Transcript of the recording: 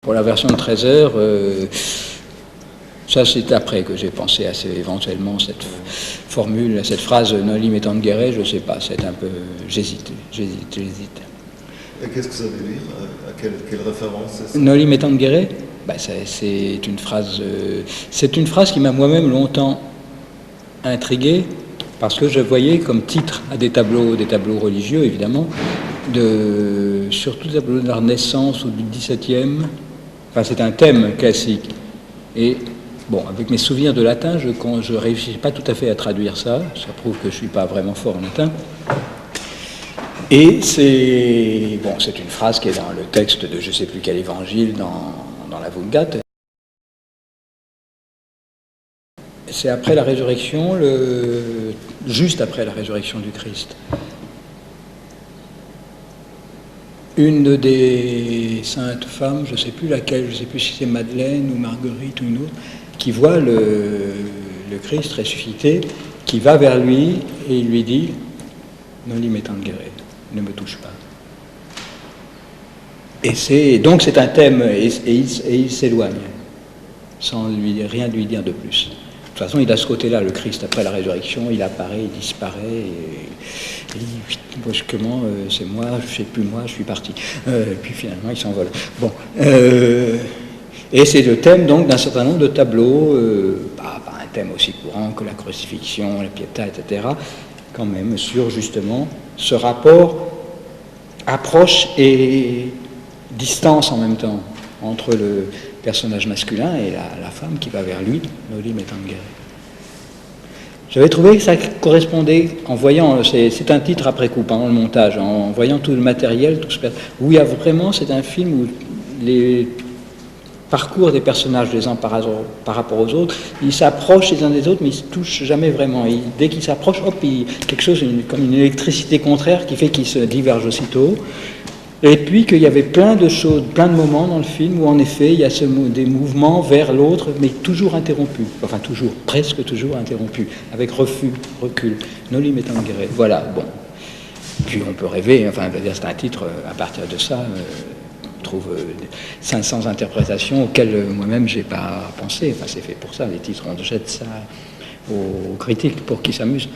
Pour la version de 13 heures, ça c'est après que j'ai pensé à éventuellement cette formule, cette phrase noli me tangere, je ne sais pas, c'est un peu, j'hésite. Et qu'est-ce que ça veut dire? À quelle référence c'est ça? Noli me tangere, c'est une phrase qui m'a moi-même longtemps intrigué, parce que je voyais comme titre à des tableaux religieux évidemment, surtout des tableaux de la Renaissance ou du XVIIe. Enfin, c'est un thème classique. Et bon, avec mes souvenirs de latin, je ne réussis pas tout à fait à traduire ça. Ça prouve que je ne suis pas vraiment fort en latin. Et c'est une phrase qui est dans le texte de je ne sais plus quel évangile, dans la Vulgate. C'est après la résurrection, juste après la résurrection du Christ. Une des saintes femmes, je ne sais plus laquelle, je ne sais plus si c'est Madeleine ou Marguerite ou une autre, qui voit le Christ ressuscité, qui va vers lui et il lui dit « Noli me tangere », ne me touche pas. Et donc c'est un thème, et il s'éloigne, sans rien lui dire de plus. De toute façon, il a ce côté-là, le Christ, après la résurrection, il apparaît, il disparaît, et brusquement, c'est moi, je ne sais plus moi, je suis parti. Et puis finalement, il s'envole. Bon. Et c'est le thème, donc, d'un certain nombre de tableaux, pas un thème aussi courant que la crucifixion, la pietà, etc., quand même, sur, justement, ce rapport approche et distance en même temps entre le personnage masculin et la femme qui va vers lui, Noli me tangere. J'avais trouvé que ça correspondait, en voyant, c'est un titre après coup, pendant le montage, en voyant tout le matériel, où il y a vraiment, c'est un film où les parcours des personnages les uns par rapport aux autres, ils s'approchent les uns des autres, mais ils ne se touchent jamais vraiment. Dès qu'ils s'approchent, hop, il y a quelque chose, comme une électricité contraire qui fait qu'ils se divergent aussitôt. Et puis qu'il y avait plein de choses, plein de moments dans le film où en effet il y a des mouvements vers l'autre, mais toujours interrompus, enfin toujours, presque toujours interrompus, avec refus, recul, noli me tangere. Voilà, bon. Puis on peut rêver, enfin c'est un titre, à partir de ça, on trouve 500 interprétations auxquelles moi-même j'ai pas pensé, enfin c'est fait pour ça, les titres, on jette ça aux critiques pour qu'ils s'amusent.